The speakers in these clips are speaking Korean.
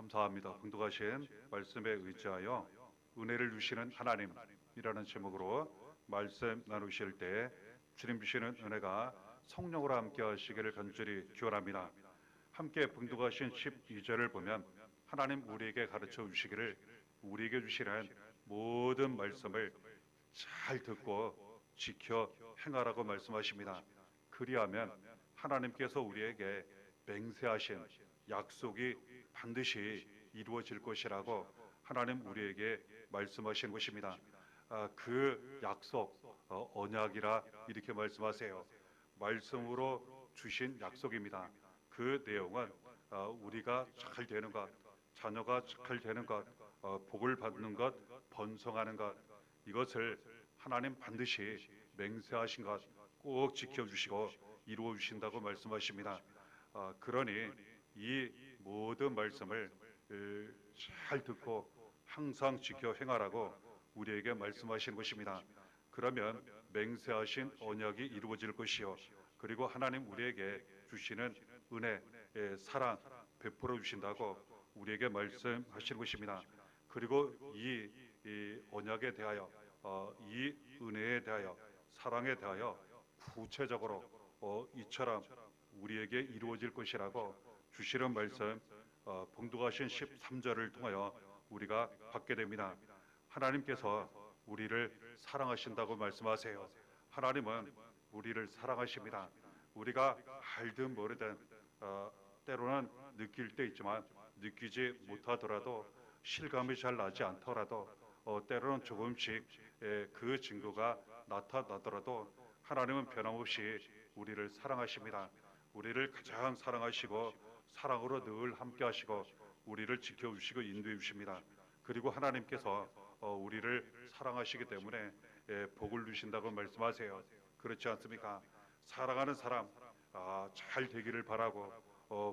감사합니다. 봉독하신 말씀에 의지하여 은혜를 주시는 하나님이라는 제목으로 말씀 나누실 때 주님 주시는 은혜가 성령으로 함께 하시기를 간절히 기원합니다. 함께 봉독하신 12절을 보면 하나님 우리에게 가르쳐 주시기를 우리에게 주시는 모든 말씀을 잘 듣고 지켜 행하라고 말씀하십니다. 그리하면 하나님께서 우리에게 맹세하신 약속이 반드시 이루어질 것이라고 하나님 우리에게 말씀하시는 것입니다. 그 약속, 언약이라 이렇게 말씀하세요. 말씀으로 주신 약속입니다. 그 내용은 우리가 잘 되는 것, 자녀가 잘 되는 것, 복을 받는 것, 번성하는 것, 이것을 하나님 반드시 맹세하신 것 꼭 지켜주시고 이루어 주신다고 말씀하십니다. 그러니 이 모든 말씀을 잘 듣고 항상 지켜 행하라고 우리에게 말씀하시는 것입니다. 그러면 맹세하신 언약이 이루어질 것이요, 그리고 하나님 우리에게 주시는 은혜, 사랑 베풀어 주신다고 우리에게 말씀하시는 것입니다. 그리고 이 언약에 대하여, 이 은혜에 대하여, 사랑에 대하여 구체적으로 이처럼 우리에게 이루어질 것이라고 주시는 말씀, 봉독하신 13절을 통하여 우리가 받게 됩니다. 하나님께서 우리를 사랑하신다고 말씀하세요. 하나님은 우리를 사랑하십니다. 우리가 알든 모르든 때로는 느낄 때 있지만 느끼지 못하더라도, 실감이 잘 나지 않더라도, 때로는 조금씩 그 증거가 나타나더라도 하나님은 변함없이 우리를 사랑하십니다. 우리를 가장 사랑하시고 사랑으로 늘 함께 하시고 우리를 지켜주시고 인도해 주십니다. 그리고 하나님께서 우리를 사랑하시기 때문에 복을 주신다고 말씀하세요. 그렇지 않습니까? 사랑하는 사람 잘 되기를 바라고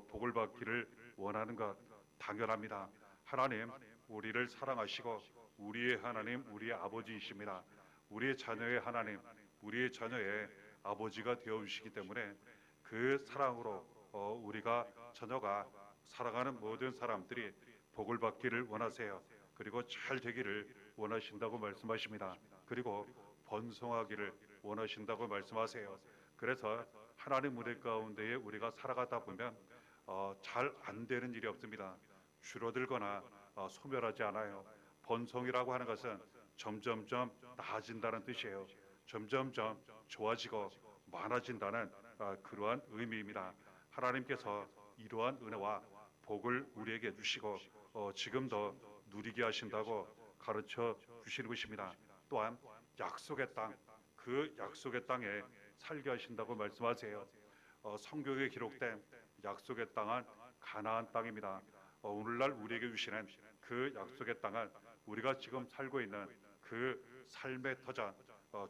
복을 받기를 원하는 것 당연합니다. 하나님 우리를 사랑하시고 우리의 하나님, 우리의 아버지이십니다. 우리의 자녀의 하나님, 우리의 자녀의 아버지가 되어주시기 때문에 그 사랑으로 우리가 자녀가 살아가는 모든 사람들이 복을 받기를 원하세요. 그리고 잘 되기를 원하신다고 말씀하십니다. 그리고 번성하기를 원하신다고 말씀하세요. 그래서 하나님 은혜 가운데에 우리가 살아가다 보면 잘 안 되는 일이 없습니다. 줄어들거나 소멸하지 않아요. 번성이라고 하는 것은 점점점 나아진다는 뜻이에요. 점점점 좋아지고 많아진다는 그러한 의미입니다. 하나님께서 이러한 은혜와 복을 우리에게 주시고 지금도 누리게 하신다고 가르쳐 주시는 것입니다. 또한 약속의 땅, 그 약속의 땅에 살게 하신다고 말씀하세요. 성경에 기록된 약속의 땅은 가나안 땅입니다. 오늘날 우리에게 주시는 그 약속의 땅은 우리가 지금 살고 있는 그 삶의 터전,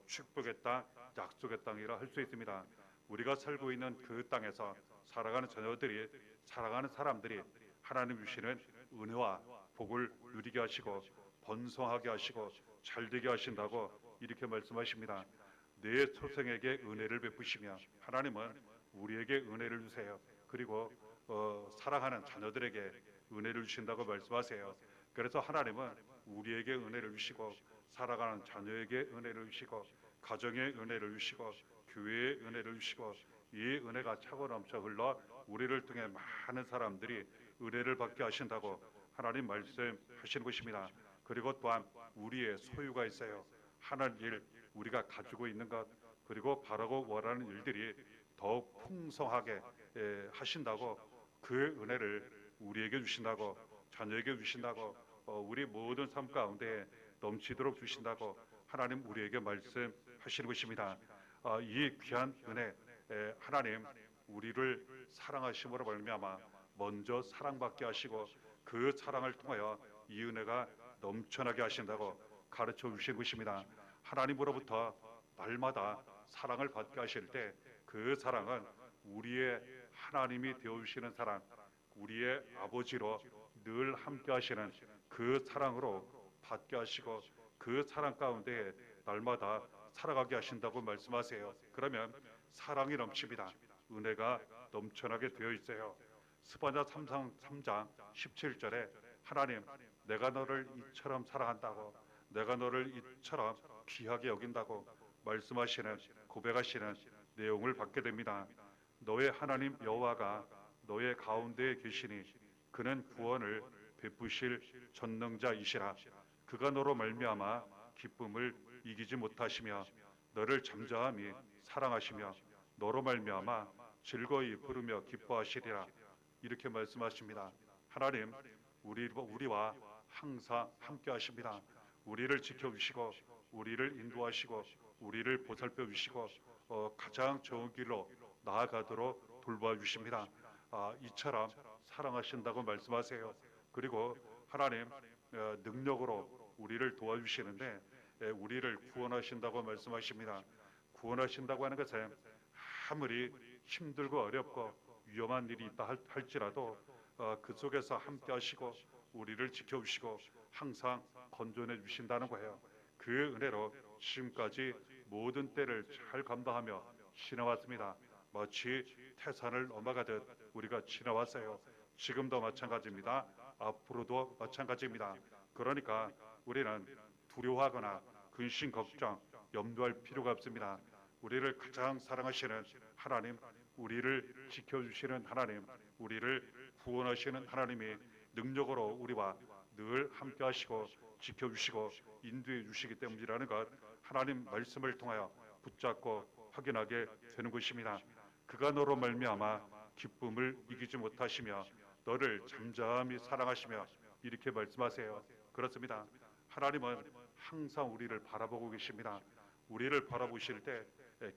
축복의 땅, 약속의 땅이라 할 수 있습니다. 우리가 살고 있는 그 땅에서 살아가는 자녀들이, 살아가는 사람들이 하나님 주시는 은혜와 복을 누리게 하시고 번성하게 하시고 잘되게 하신다고 이렇게 말씀하십니다. 내 소생에게 은혜를 베푸시며, 하나님은 우리에게 은혜를 주세요. 그리고 사랑하는 자녀들에게 은혜를 주신다고 말씀하세요. 그래서 하나님은 우리에게 은혜를 주시고 살아가는 자녀에게 은혜를 주시고 가정에 은혜를 주시고 교회에 은혜를 주시고 이 은혜가 차고 넘쳐 흘러 우리를 통해 많은 사람들이 은혜를 받게 하신다고 하나님 말씀하시는 것입니다. 그리고 또한 우리의 소유가 있어요. 하는 일, 우리가 가지고 있는 것, 그리고 바라고 원하는 일들이 더욱 풍성하게 하신다고, 그 은혜를 우리에게 주신다고, 자녀에게 주신다고, 우리 모든 삶 가운데 넘치도록 주신다고 하나님 우리에게 말씀하시는 것입니다. 이 귀한 은혜, 하나님 우리를 사랑하심으로 말미암아 먼저 사랑받게 하시고 그 사랑을 통하여 이 은혜가 넘쳐나게 하신다고 가르쳐 주신 것입니다. 하나님으로부터 날마다 사랑을 받게 하실 때 그 사랑은 우리의 하나님이 되어주시는 사랑, 우리의 아버지로 늘 함께 하시는 그 사랑으로 받게 하시고 그 사랑 가운데 날마다 살아가게 하신다고 말씀하세요. 그러면 사랑이 넘칩니다. 은혜가 넘쳐나게 되어 있어요. 스바냐 3장 17절에 하나님, 내가 너를 이처럼 사랑한다고, 내가 너를 이처럼 귀하게 여긴다고 말씀하시는, 고백하시는 내용을 받게 됩니다. 너의 하나님 여호와가 너의 가운데에 계시니 그는 구원을 베푸실 전능자이시라. 그가 너로 말미암아 기쁨을 이기지 못하시며 너를 잠잠히 사랑하시며 너로 말미암아 즐거이 부르며 기뻐하시리라. 이렇게 말씀하십니다. 하나님, 우리와 항상 함께 하십니다. 우리를 지켜주시고 우리를 인도하시고 우리를 보살펴 주시고 가장 좋은 길로 나아가도록 돌봐주십니다. 이처럼 사랑하신다고 말씀하세요. 그리고 하나님, 능력으로 우리를 도와주시는데 우리를 구원하신다고 말씀하십니다. 구원하신다고 하는 것은 아무리 힘들고 어렵고 위험한 일이 있다 할지라도 그 속에서 함께 하시고 우리를 지켜주시고 항상 건져내 주신다는 거예요. 그 은혜로 지금까지 모든 때를 잘 감당하며 지나왔습니다. 마치 태산을 넘어가듯 우리가 지나왔어요. 지금도 마찬가지입니다. 앞으로도 마찬가지입니다. 그러니까 우리는 두려워하거나 근심 걱정 염두할 필요가 없습니다. 우리를 가장 사랑하시는 하나님, 우리를 지켜주시는 하나님, 우리를 구원하시는 하나님이 능력으로 우리와 늘 함께 하시고 지켜주시고 인도해 주시기 때문이라는 것, 하나님 말씀을 통하여 붙잡고 확인하게 되는 것입니다. 그가 너로 말미암아 기쁨을 이기지 못하시며 너를 잠잠히 사랑하시며 이렇게 말씀하세요. 그렇습니다. 하나님은 항상 우리를 바라보고 계십니다. 우리를 바라보실 때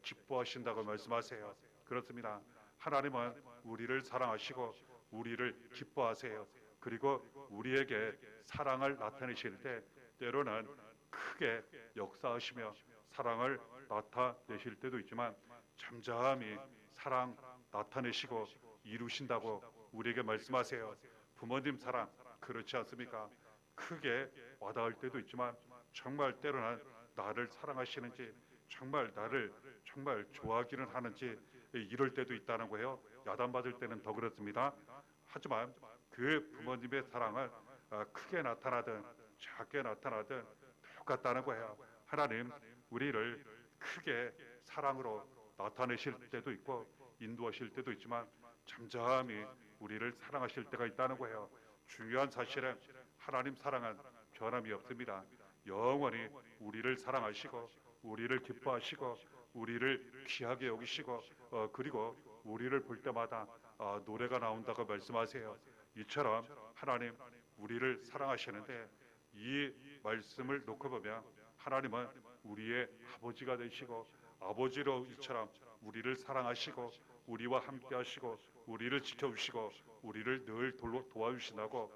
기뻐하신다고 말씀하세요. 그렇습니다. 하나님은 우리를 사랑하시고 우리를 기뻐하세요. 그리고 우리에게 사랑을 나타내실 때 때로는 크게 역사하시며 사랑을 나타내실 때도 있지만 잠잠히 사랑 나타내시고 이루신다고 우리에게 말씀하세요. 부모님 사랑 그렇지 않습니까? 크게 와닿을 때도 있지만 정말 때로는 나를 사랑하시는지, 정말 나를 정말 좋아하기는 하는지 이럴 때도 있다는 거예요. 야단받을 때는 더 그렇습니다. 하지만 그 부모님의 사랑은 크게 나타나든 작게 나타나든 똑같다는 거예요. 하나님, 우리를 크게 사랑으로 나타내실 때도 있고 인도하실 때도 있지만 잠잠히 우리를 사랑하실 때가 있다는 거예요. 중요한 사실은 하나님 사랑은 변함이 없습니다. 영원히 우리를 사랑하시고 우리를 기뻐하시고 우리를 귀하게 여기시고 그리고 우리를 볼 때마다 노래가 나온다고 말씀하세요. 이처럼 하나님 우리를 사랑하시는데 이 말씀을 놓고 보면 하나님은 우리의 아버지가 되시고 아버지로 이처럼 우리를 사랑하시고 우리와 함께 하시고 우리를 지켜주시고 우리를 늘 도와주신다고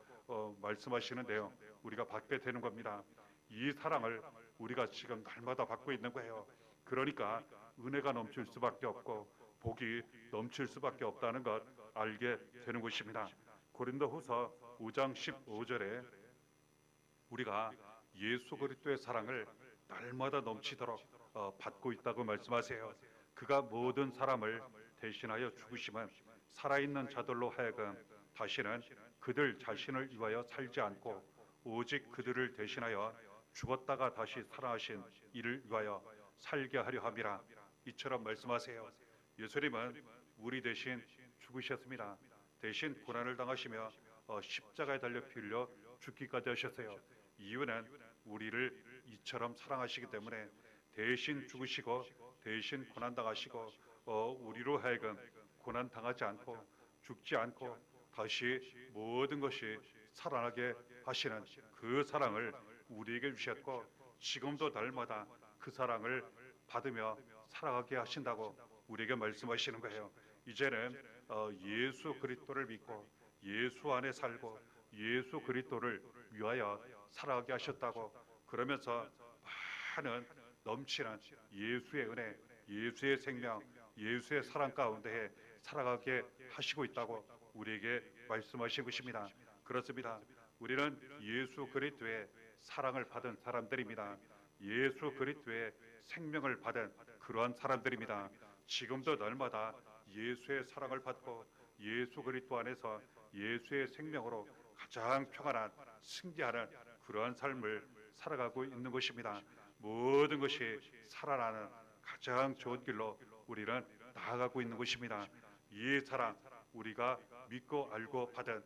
말씀하시는데요. 우리가 받게 되는 겁니다. 이 사랑을 우리가 지금 날마다 받고 있는 거예요. 그러니까 은혜가 넘칠 수밖에 없고 복이 넘칠 수밖에 없다는 것 알게 되는 것입니다. 고린도후서 5장 15절에 우리가 예수 그리스도의 사랑을 날마다 넘치도록 받고 있다고 말씀하세요. 그가 모든 사람을 대신하여 죽으심은 살아있는 자들로 하여금 다시는 그들 자신을 위하여 살지 않고 오직 그들을 대신하여 죽었다가 다시 살아나신 이를 위하여 살게 하려 함이라. 이처럼 말씀하세요. 예수님은 우리 대신 죽으셨습니다. 대신 고난을 당하시며 십자가에 달려 피 흘려 죽기까지 하셨어요. 이유는 우리를 이처럼 사랑하시기 때문에 대신 죽으시고 대신 고난 당하시고 우리로 하여금 고난 당하지 않고 죽지 않고 다시 모든 것이 살아나게 하시는 그 사랑을 우리에게 주셨고 지금도 날마다 그 사랑을 받으며 살아가게 하신다고 우리에게 말씀하시는 거예요. 이제는 예수 그리스도를 믿고 예수 안에 살고 예수 그리스도를 위하여 살아가게 하셨다고, 그러면서 많은 넘치는 예수의 은혜, 예수의 생명, 예수의 사랑 가운데 살아가게 하시고 있다고 우리에게 말씀하신 것입니다. 그렇습니다. 우리는 예수 그리스도의 사랑을 받은 사람들입니다. 예수 그리스도의 생명을 받은 그러한 사람들입니다. 지금도 날마다 예수의 사랑을 받고 예수 그리스도 안에서 예수의 생명으로 가장 평안한 승리하는 그러한 삶을 살아가고 있는 것입니다. 모든 것이 살아나는 가장 좋은 길로 우리는 나아가고 있는 것입니다. 이 사랑, 우리가 믿고 알고 받은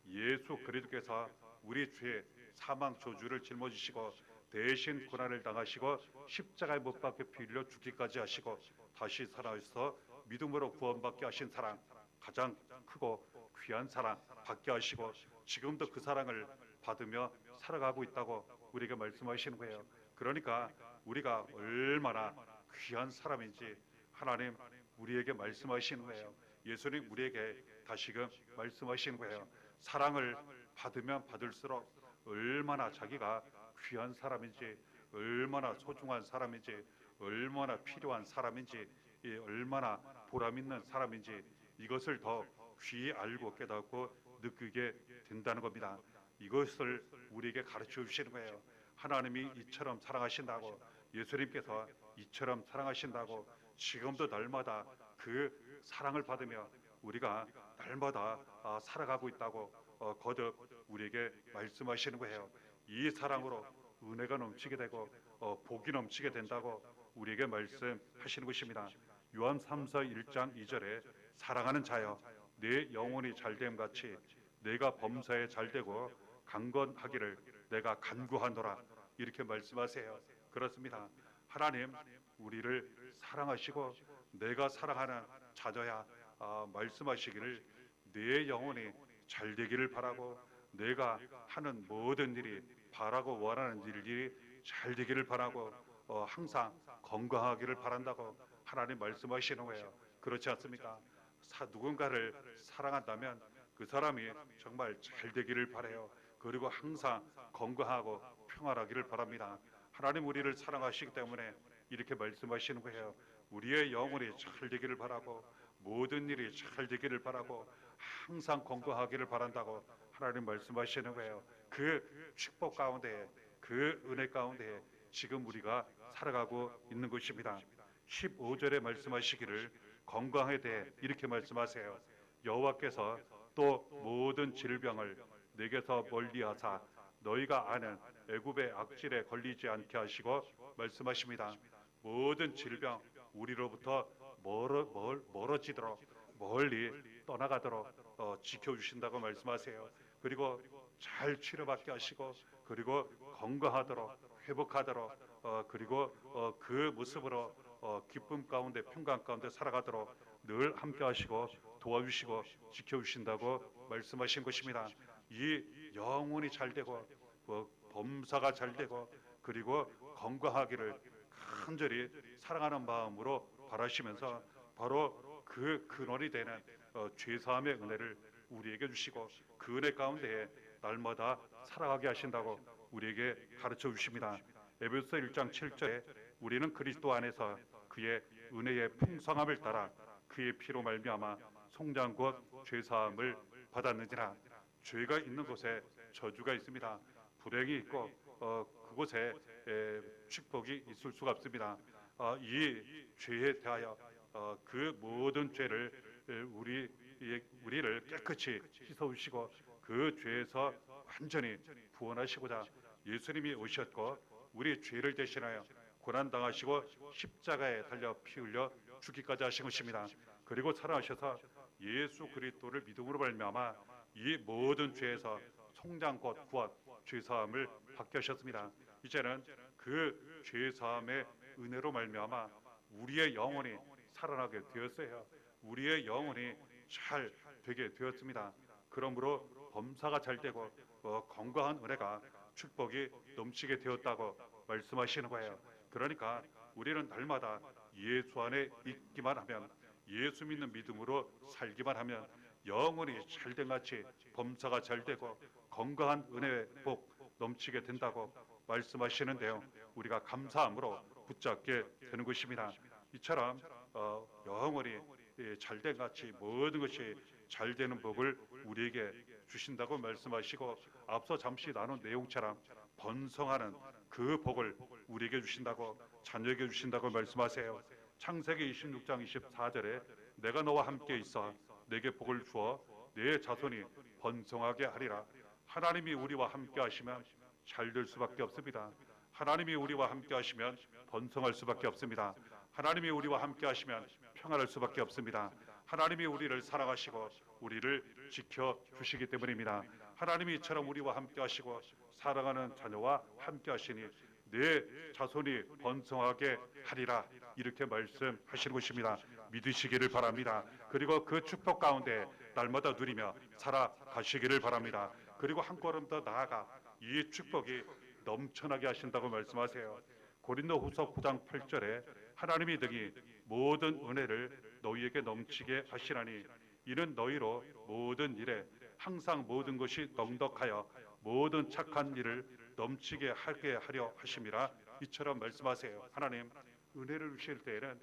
예수 그리스도께서 우리 죄 사망 저주를 짊어지시고 대신 고난을 당하시고 십자가에 못 박혀 피 흘려 죽기까지 하시고 다시 살아서 믿음으로 구원받게 하신 사랑, 가장 크고 귀한 사랑 받게 하시고 지금도 그 사랑을 받으며 살아가고 있다고 우리에게 말씀하시는 거예요. 그러니까 우리가 얼마나 귀한 사람인지 하나님 우리에게 말씀하시는 거예요. 예수님 우리에게 다시금 말씀하시는 거예요. 사랑을 받으면 받을수록 얼마나 자기가 귀한 사람인지, 얼마나 소중한 사람인지, 얼마나 필요한 사람인지, 얼마나 보람 있는 사람인지 이것을 더 귀히 알고 깨닫고 느끼게 된다는 겁니다. 이것을 우리에게 가르쳐 주시는 거예요. 하나님이 이처럼 사랑하신다고, 예수님께서 이처럼 사랑하신다고 지금도 날마다 그 사랑을 받으며 우리가 날마다 살아가고 있다고 거듭 우리에게 말씀하시는 거예요. 이 사랑으로 은혜가 넘치게 되고 복이 넘치게 된다고 우리에게 말씀하시는 것입니다. 요한 3서 1장 2절에 사랑하는 자여 내 영혼이 잘됨 같이 내가 범사에 잘되고 강건하기를 내가 간구하노라 이렇게 말씀하세요. 그렇습니다. 하나님 우리를 사랑하시고 내가 사랑하는 자녀야 말씀하시기를 내 영혼이 잘되기를 바라고 내가 하는 모든 일이 바라고 원하는 일이 잘되기를 바라고 항상 건강하기를 바란다고 하나님 말씀하시는 거예요. 그렇지 않습니까? 누군가를 사랑한다면 그 사람이 정말 잘되기를 바라요. 그리고 항상 건강하고 평안하기를 바랍니다. 하나님 우리를 사랑하시기 때문에 이렇게 말씀하시는 거예요. 우리의 영혼이 잘되기를 바라고 모든 일이 잘되기를 바라고 항상 건강하기를 바란다고 하나님 말씀하시는 거예요. 그 축복 가운데 그 은혜 가운데 지금 우리가 살아가고 있는 것입니다. 15절에 말씀하시기를 건강에 대해 이렇게 말씀하세요. 여호와께서 또 모든 질병을 내게서 멀리하사 너희가 아는 애굽의 악질에 걸리지 않게 하시고 말씀하십니다. 모든 질병 우리로부터 멀어지도록 멀리 떠나가도록 지켜주신다고 말씀하세요. 그리고 잘 치료받게 하시고 그리고 건강하도록 회복하도록 그리고 그 모습으로 기쁨 가운데 평강 가운데 살아가도록 늘 함께 하시고 도와주시고 지켜주신다고 말씀하신 것입니다. 이 영혼이 잘되고 범사가 잘되고 그리고 건강하기를 간절히 사랑하는 마음으로 바라시면서 바로 그 근원이 되는 죄사함의 은혜를 우리에게 주시고 그 은혜 가운데에 날마다 살아가게 하신다고 우리에게 가르쳐 주십니다. 에베소 1장 7절에 우리는 그리스도 안에서 그의 은혜의 풍성함을 따라 그의 피로 말미암아 송장 곧 죄사함을 받았느니라. 죄가 있는 곳에 저주가 있습니다. 불행이 있고 그곳에 축복이 있을 수가 없습니다. 이 죄에 대하여 그 모든 죄를 우리를 깨끗이 씻어주시고 그 죄에서 완전히 구원하시고자 예수님이 오셨고 우리 죄를 대신하여 고난당하시고 십자가에 달려 피 흘려 죽기까지 하신 것입니다. 그리고 살아나셔서 예수 그리스도를 믿음으로 말미암아 이 모든 죄에서 송장 곧 구원 죄사함을 받게 하셨습니다. 이제는 그 죄사함의 은혜로 말미암아 우리의 영혼이 살아나게 되었어요. 우리의 영혼이 잘 되게 되었습니다. 그러므로 범사가 잘 되고 건강한 은혜가 축복이 넘치게 되었다고 말씀하시는 거예요. 그러니까 우리는 날마다 예수 안에 있기만 하면 예수 믿는 믿음으로 살기만 하면 영혼이 잘된 같이 범사가 잘 되고 건강한 은혜의 복 넘치게 된다고 말씀하시는데요. 우리가 감사함으로 붙잡게 되는 것입니다. 이처럼 영혼이 잘된 같이 모든 것이 잘 되는 복을 우리에게 주신다고 말씀하시고 앞서 잠시 나눈 내용처럼 번성하는 그 복을 우리에게 주신다고 자녀에게 주신다고 말씀하세요. 창세기 26장 24절에 내가 너와 함께 있어 내게 복을 주어 내 자손이 번성하게 하리라. 하나님이 우리와 함께 하시면 잘 될 수밖에 없습니다. 하나님이 우리와 함께 하시면 번성할 수밖에 없습니다. 하나님이 우리와 함께 하시면 평안할 수밖에 없습니다. 하나님이 우리를 사랑하시고 우리를 지켜주시기 때문입니다. 하나님이 이처럼 우리와 함께 하시고 사랑하는 자녀와 함께 하시니 내 자손이 번성하게 하리라, 이렇게 말씀하시는 것입니다. 믿으시기를 바랍니다. 그리고 그 축복 가운데 날마다 누리며 살아가시기를 바랍니다. 그리고 한 걸음 더 나아가 이 축복이 넘쳐나게 하신다고 말씀하세요. 고린도후서 9장 8절에 하나님이 등이 모든 은혜를 너희에게 넘치게 하시나니 이는 너희로 모든 일에 항상 모든 것이 넉넉하여 모든 착한 일을 넘치게 하게 하려 하심이라, 이처럼 말씀하세요. 하나님 은혜를 주실 때에는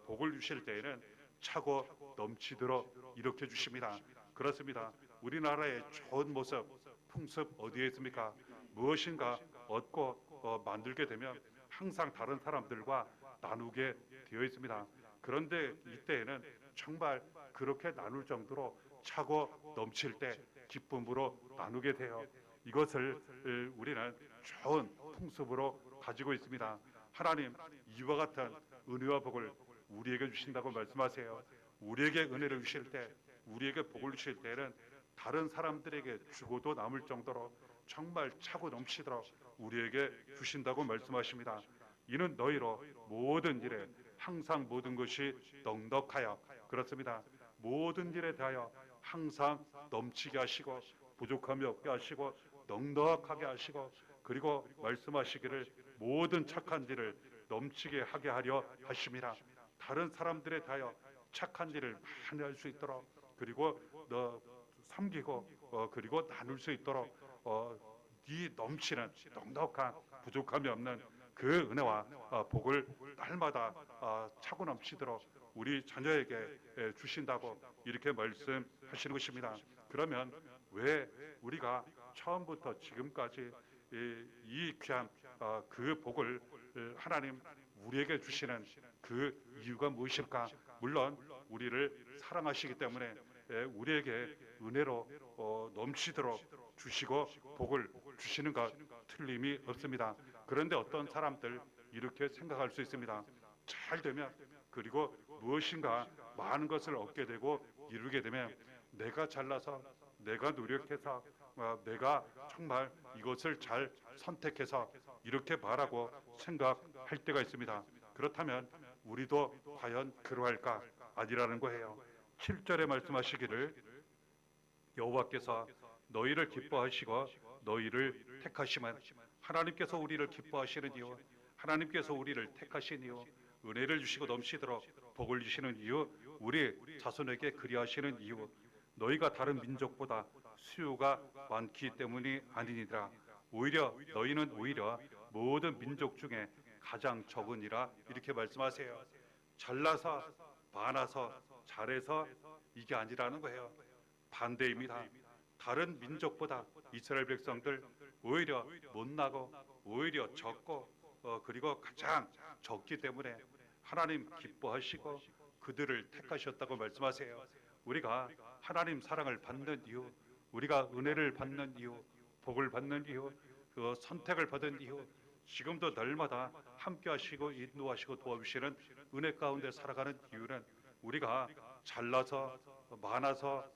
복을 주실 때에는 차고 넘치도록 이렇게 주십니다. 그렇습니다. 우리나라의 좋은 모습, 풍습 어디에 있습니까? 무엇인가 얻고 만들게 되면 항상 다른 사람들과 나누게 되어 있습니다. 그런데 이때에는 정말 그렇게 나눌 정도로 차고 넘칠 때 기쁨으로 나누게 돼요. 이것을 우리는 좋은 풍습으로 가지고 있습니다. 하나님 이와 같은 은혜와 복을 우리에게 주신다고 말씀하세요. 우리에게 은혜를 주실 때, 우리에게 복을 주실 때는 다른 사람들에게 주고도 남을 정도로 정말 차고 넘치도록 우리에게 주신다고 말씀하십니다. 이는 너희로 모든 일에 항상 모든 것이 넉넉하여, 그렇습니다. 모든 일에 대하여 항상 넘치게 하시고 부족함이 없게 하시고 넉넉하게 하시고, 그리고 말씀하시기를 모든 착한 일을 넘치게 하게 하려 하심이라. 다른 사람들에 대하여 착한 일을 많이 할 수 있도록, 그리고 섬기고 그리고 나눌 수 있도록 이 넘치는 넉넉한 부족함이 없는 그 은혜와 복을 날마다 차고 넘치도록 우리 자녀에게 주신다고 이렇게 말씀하시는 것입니다. 그러면 왜 우리가 처음부터 지금까지 이 귀한 그 복을 하나님 우리에게 주시는 그 이유가 무엇일까? 물론 우리를 사랑하시기 때문에 우리에게 은혜로 넘치도록 주시고 복을 주시는 것 틀림이 없습니다. 그런데 어떤 사람들 이렇게 생각할 수 있습니다. 잘 되면, 그리고 무엇인가 많은 것을 얻게 되고 이루게 되면 내가 잘나서, 내가 노력해서, 내가 정말 이것을 잘 선택해서 이렇게 말하고 생각할 때가 있습니다. 그렇다면 우리도 과연 그러할까? 아니라는 거예요. 7절에 말씀하시기를 여호와께서 너희를 기뻐하시고 너희를 택하시면, 하나님께서 우리를 기뻐하시는 이유, 하나님께서 우리를 택하신 이유, 은혜를 주시고 넘치도록 복을 주시는 이유, 우리 자손에게 그리하시는 이유, 너희가 다른 민족보다 수요가 많기 때문이 아니니라. 오히려 너희는 오히려 모든 민족 중에 가장 적으니라, 이렇게 말씀하세요. 잘나서, 많아서, 잘해서 이게 아니라는 거예요. 반대입니다. 다른 민족보다 이스라엘 백성들 오히려 못나고 오히려 적고 그리고 가장 적기 때문에 하나님 기뻐하시고 그들을 택하셨다고 말씀하세요. 우리가 하나님 사랑을 받는 이유, 우리가 은혜를 받는 이유, 복을 받는 이유, 그 선택을 받은 이유, 지금도 날마다 함께 하시고 인도하시고 도와주시는 은혜 가운데 살아가는 이유는 우리가 잘나서 많아서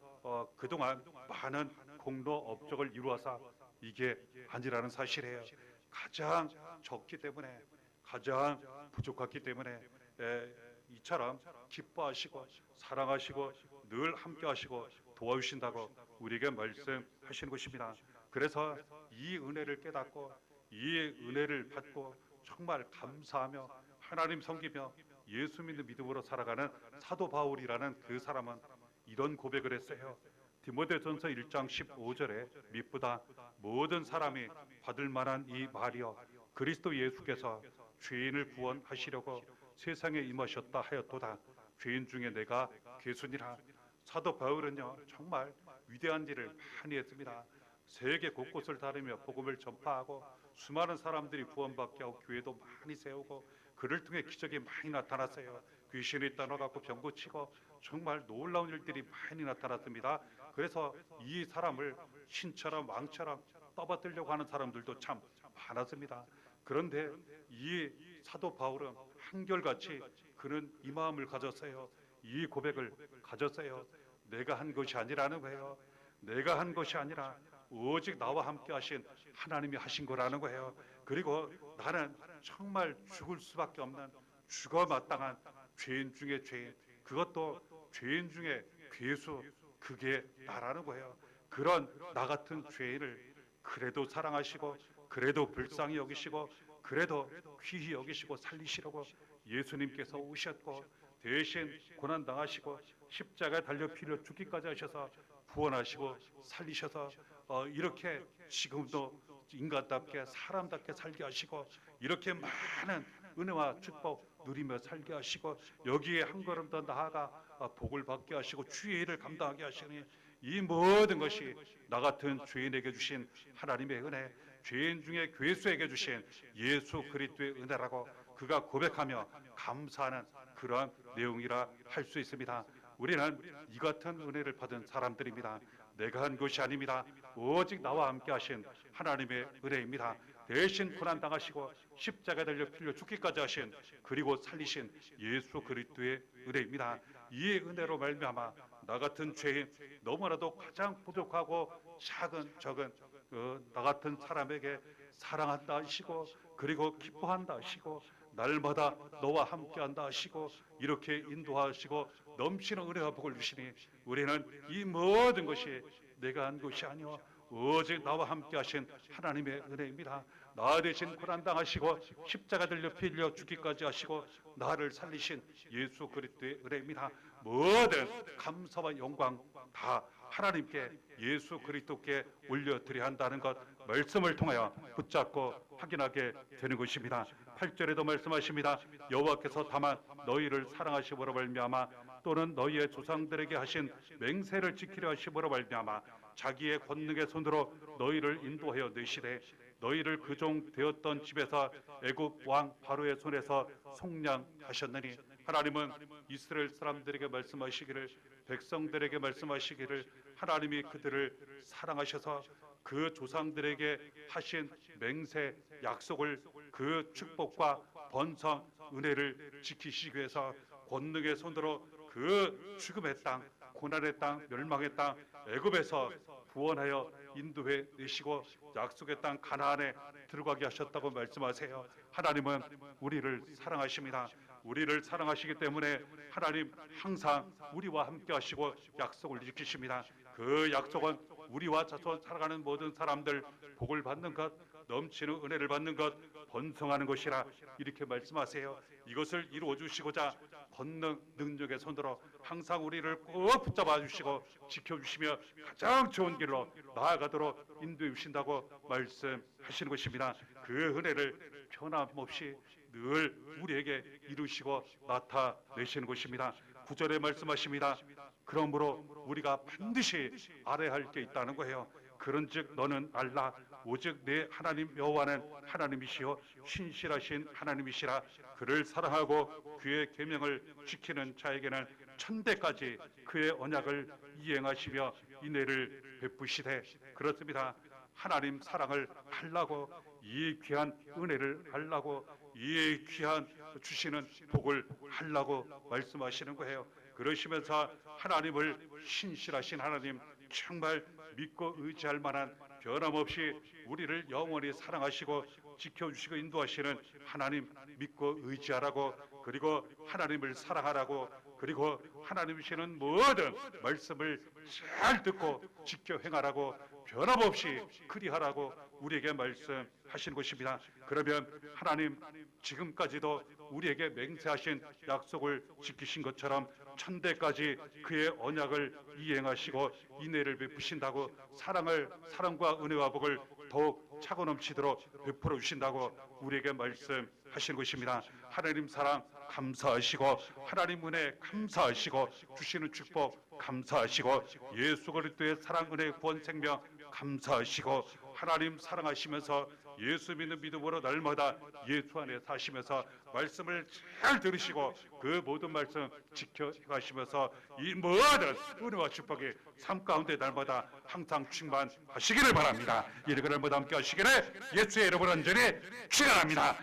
그동안 많은 공로 업적을 이루어서 이게 아니라는 사실이에요. 가장 적기 때문에, 가장 부족했기 때문에 이처럼 기뻐하시고 사랑하시고 늘 함께 하시고 도와주신다고 우리에게 말씀하시는 것입니다. 그래서 이 은혜를 깨닫고 이 은혜를 받고 정말 감사하며 하나님 섬기며 예수 믿는 믿음으로 살아가는 사도 바울이라는 그 사람은 이런 고백을 했어요. 디모데전서 1장 15절에 미쁘다 모든 사람이 받을 만한 이 말이여, 그리스도 예수께서 죄인을 구원하시려고 세상에 임하셨다 하였도다. 죄인 중에 내가 괴순이라. 사도 바울은요 정말 위대한 일을 많이 했습니다. 세계 곳곳을 다니며 복음을 전파하고 수많은 사람들이 구원받게 하고 교회도 많이 세우고 그를 통해 기적이 많이 나타났어요. 귀신이 떠나갖고 병 고치고 정말 놀라운 일들이 많이 나타났습니다. 그래서 이 사람을 신처럼 왕처럼 떠받들려고 하는 사람들도 참 많았습니다. 그런데 이 사도 바울은 한결같이 그는 이 마음을 가졌어요. 이 고백을 가졌어요. 내가 한 것이 아니라는 거예요. 내가 한 것이 아니라 오직 나와 함께 하신 하나님이 하신 거라는 거예요. 그리고 나는 정말 죽을 수밖에 없는 죽어 마땅한 죄인 중에 죄인, 그것도 죄인 중에 괴수, 그게 나라는 거예요. 그런 나 같은 죄인을 그래도 사랑하시고 그래도 불쌍히 여기시고 그래도 귀히 여기시고 살리시려고 예수님께서 오셨고 대신 고난당하시고 십자가에 달려 피 흘려 죽기까지 하셔서 구원하시고 살리셔서 이렇게 지금도 인간답게 사람답게 살게 하시고 이렇게 많은 은혜와 축복 누리며 살게 하시고 여기에 한 걸음 더 나아가 복을 받게 하시고 주의 일을 감당하게 하시니 이 모든 것이 나 같은 죄인에게 주신 하나님의 은혜, 죄인 중에 괴수에게 주신 예수 그리스도의 은혜라고 그가 고백하며 감사하는 그러한 내용이라 할 수 있습니다. 우리는 이 같은 은혜를 받은 사람들입니다. 내가 한 것이 아닙니다. 오직 나와 함께 하신 하나님의 은혜입니다. 대신 고난당하시고 십자가에 달려 피 흘려 죽기까지 하신 그리고 살리신 예수 그리스도의 은혜입니다. 이 은혜로 말미암아 나 같은 죄인, 너무나도 가장 부족하고 적은 나 같은 사람에게 사랑한다 하시고 그리고 기뻐한다 하시고 날마다 너와 함께한다 하시고 이렇게 인도하시고 넘치는 은혜와 복을 주시니 우리는 이 모든 것이 내가 한 것이 아니오 오직 나와 함께 하신 하나님의 은혜입니다. 나 대신 고난당하시고 십자가 들려 피 흘려 죽기까지 하시고 나를 살리신 예수 그리스도의 은혜입니다. 모든 감사와 영광 다 하나님께 예수 그리스도께 올려드려야 한다는 것 말씀을 통하여 붙잡고 확인하게 되는 것입니다. 8절에도 말씀하십니다. 여호와께서 다만 너희를 사랑하심으로 말미암아 또는 너희의 조상들에게 하신 맹세를 지키려 하심으로 말미암아 자기의 권능의 손으로 너희를 인도하여 내시되 너희를 그 종 되었던 집에서 애굽 왕 바로의 손에서 속량하셨느니 하나님은 이스라엘 사람들에게 말씀하시기를 백성들에게 말씀하시기를 하나님이 그들을 사랑하셔서 그 조상들에게 하신 맹세 약속을 그 축복과 번성 은혜를 지키시기 위해서 권능의 손으로 그 죽음의 땅 고난의 땅 멸망의 땅 애굽에서 구원하여 인도해 내시고 약속의 땅 가나안에 들어가게 하셨다고 말씀하세요. 하나님은 우리를 사랑하십니다. 우리를 사랑하시기 때문에 하나님 항상 우리와 함께 하시고 약속을 지키십니다. 그 약속은 우리와 자손 살아가는 모든 사람들 복을 받는 것, 넘치는 은혜를 받는 것, 번성하는 것이라 이렇게 말씀하세요. 이것을 이루어 주시고자 권능 능력의 손으로 항상 우리를 꼭 붙잡아 주시고 지켜주시며 가장 좋은 길로 나아가도록 인도해 주신다고 말씀하시는 것입니다. 그 은혜를 변함없이 늘 우리에게 이루시고 나타내시는 것입니다. 9절에 말씀하십니다. 그러므로 우리가 반드시 알아야 할 게 있다는 거예요. 그런즉 너는 알라 오직 내 하나님 여호와는 하나님이시요 신실하신 하나님이시라. 그를 사랑하고 그의 계명을 지키는 자에게는 천대까지 그의 언약을 이행하시며 인애를 베푸시되. 그렇습니다. 하나님 사랑을 알라고 이 귀한 은혜를 알라고 이 귀한 주시는 복을 알라고 말씀하시는 거예요. 그러시면서 하나님을 신실하신 하나님, 정말 믿고 의지할 만한 변함없이 우리를 영원히 사랑하시고 지켜주시고 인도하시는 하나님 믿고 의지하라고, 그리고 하나님을 사랑하라고, 그리고 하나님이시는 모든 말씀을 잘 듣고 지켜 행하라고, 변함없이 그리하라고 우리에게 말씀하시는 것입니다. 그러면 하나님 지금까지도 우리에게 맹세하신 약속을 지키신 것처럼 천대까지 그의 언약을 이행하시고 인애를 베푸신다고, 사랑과 은혜와 복을 더욱 차고 넘치도록 베풀어 주신다고 우리에게 말씀하시는 것입니다. 하나님 사랑 감사하시고, 하나님 은혜 감사하시고, 주시는 축복 감사하시고, 예수 그리스도의 사랑 은혜 구원 생명 감사하시고, 하나님 사랑하시면서 예수 믿는 믿음으로 날마다 예수 안에 사시면서 말씀을 잘 들으시고 그 모든 말씀 지켜가시면서 이 모든 은혜와 축복이 삶 가운데 날마다 항상 충만하시기를 바랍니다. 이 일을 날마다 함께 하시기를 예수의 이름으로 간절히 축원합니다.